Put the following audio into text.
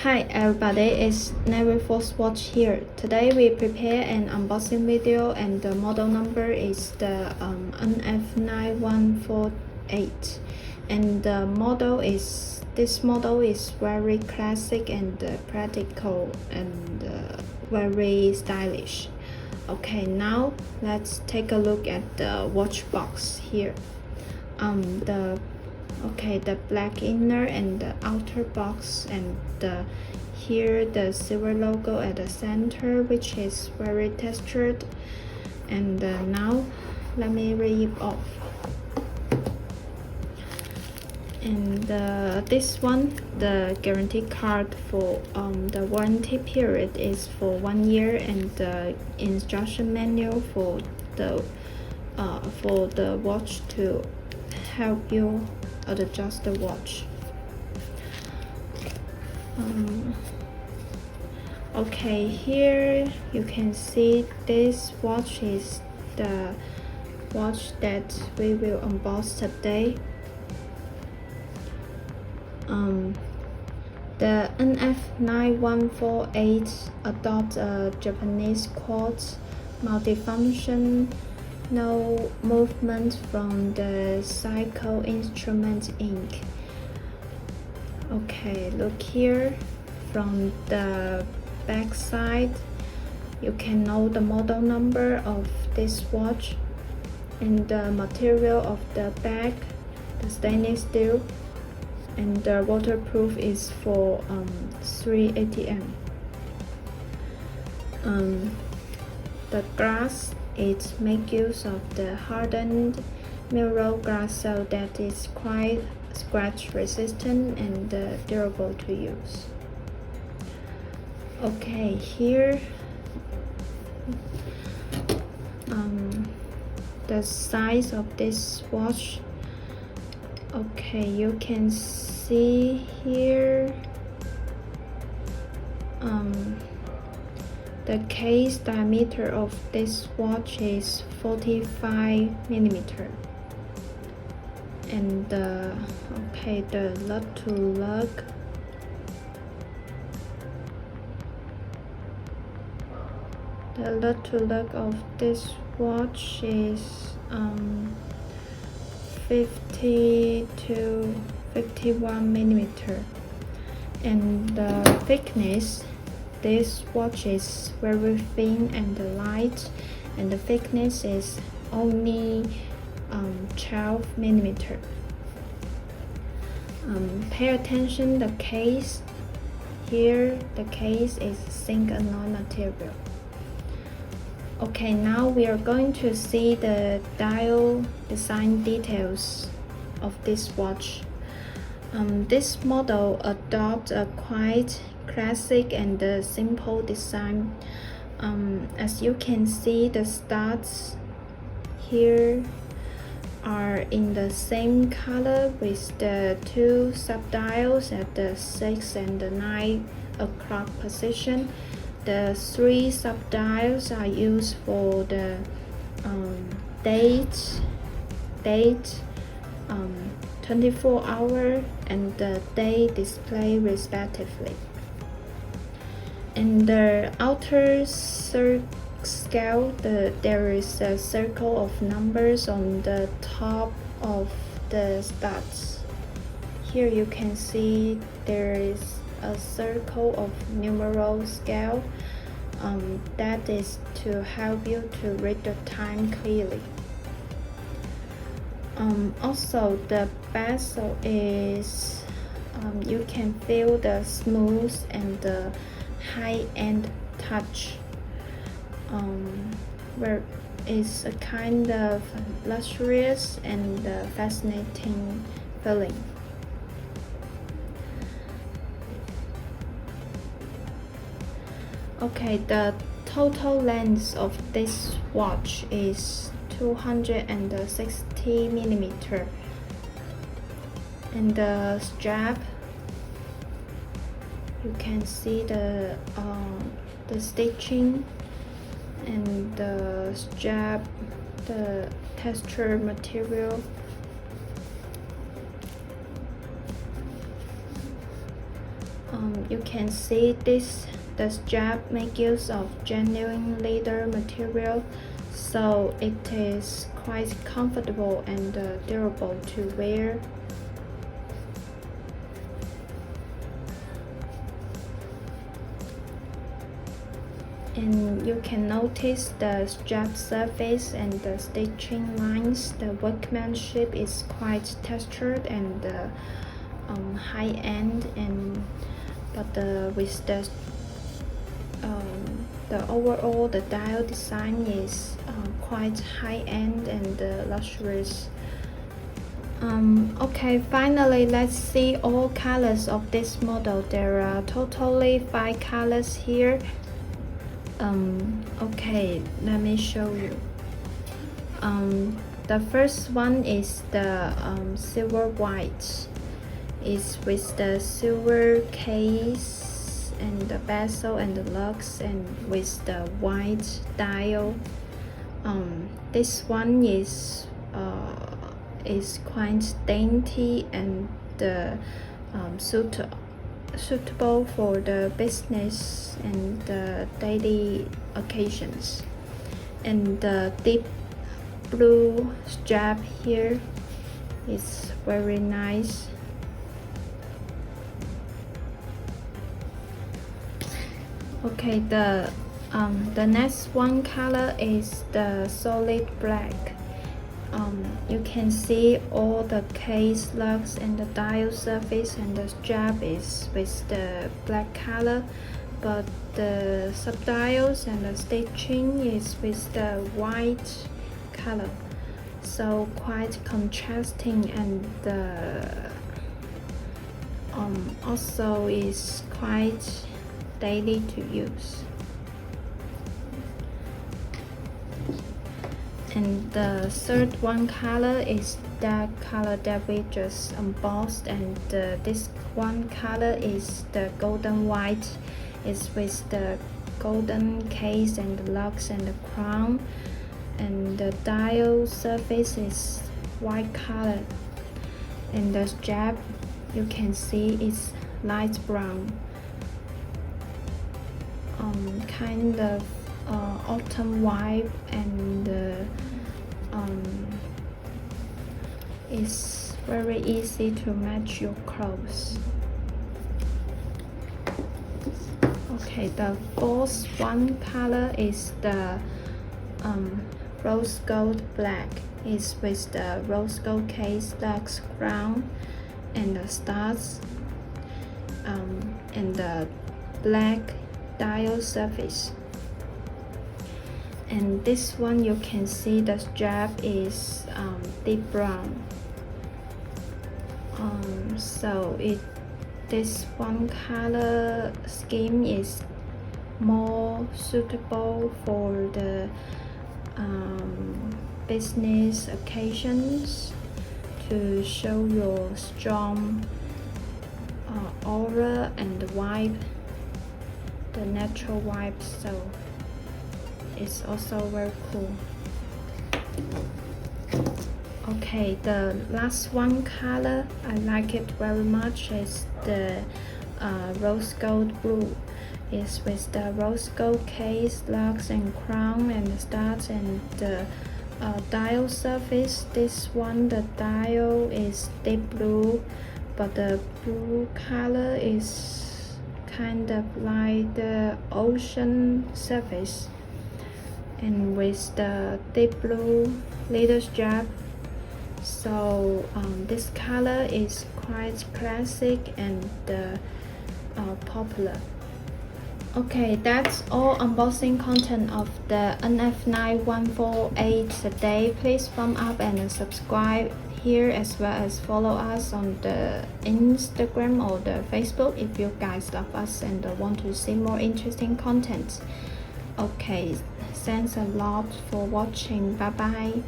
Hi everybody, it's Naviforce watch here. Today we prepare an unboxing video and the model number is the NF9148 and the this model is very classic and practical and very stylish. Okay, now let's take a look at the watch box here. The black inner and the outer box, and here the silver logo at the center, which is very textured. And now let me rip off. And this one, the guarantee card for the warranty period is for 1 year, and the instruction manual for the watch to help you adjust the watch. Okay, here you can see this watch is the watch that we will unbox today. The NF9148 adopts a Japanese Quartz multifunctional movement from the Cycle Instrument Inc. Okay, look here. From the back side, you can know the model number of this watch and the material of the bag, the stainless steel, and the waterproof is for 380 m. The glass, it makes use of the hardened mirror glass so that it's quite scratch resistant and durable to use. Okay, here the size of this watch. Okay, you can see here the case diameter of this watch is 45 millimeter, and the lug to lug of this watch is 50 to 51 millimeter, and the thickness, this watch is very thin and light, and the thickness is only 12 millimeter. Pay attention the case. Here the case is zinc alloy material. Okay, now we are going to see the dial design details of this watch. This model adopts a quite classic and simple design. As you can see, the studs here are in the same color with the two subdials at the 6 and the 9 o'clock position. The 3 subdials are used for the date, 24-hour, and the day display respectively. In the outer scale, there is a circle of numbers on the top of the studs. Here you can see there is a circle of numeral scale that is to help you to read the time clearly. Also, the bezel is you can feel the smooth and the high-end touch, where it's a kind of luxurious and fascinating feeling. Okay, the total length of this watch is 260 millimeter, and the strap, you can see the stitching, and the strap, the texture material. you can see the strap make use of genuine leather material, so it is quite comfortable and durable to wear. And you can notice the strap surface and the stitching lines. The workmanship is quite textured and high-end, with the overall the dial design is quite high-end and luxurious. Okay, finally let's see all colors of this model. There are totally 5 colors here. Okay, let me show you. The first one is the silver white. It's with the silver case and the bezel and the lugs, and with the white dial. This one is quite dainty and suitable for the business and the daily occasions. And the deep blue strap here is very nice. Okay, the next one color is the solid black. You can see all the case lugs and the dial surface, and the strap is with the black color, but the subdials and the stitching is with the white color, so quite contrasting, and also is quite daily to use. And the third one color is that color that we just embossed, and this one color is the golden white. It's with the golden case and the lugs and the crown, and the dial surface is white color, and the strap you can see is light brown, kind of autumn vibe, and it's very easy to match your clothes. Okay, the fourth one color is the rose gold black. It's with the rose gold case, lugs, crown, and the stars, and the black dial surface. And this one you can see the strap is deep brown. So this one color scheme is more suitable for the business occasions, to show your strong aura and vibe, the natural vibe. So it's also very cool. Okay, the last one color I like it very much is the rose gold blue. It's with the rose gold case, lugs and crown, and the stars, and the dial surface. This one, the dial is deep blue, but the blue color is kind of like the ocean surface, and with the deep blue leather strap. So this color is quite classic and popular. Okay, that's all unboxing content of the NF9148 today. Please thumb up and subscribe here, as well as follow us on the Instagram or the Facebook if you guys love us and want to see more interesting content. Okay, thanks a lot for watching. Bye bye.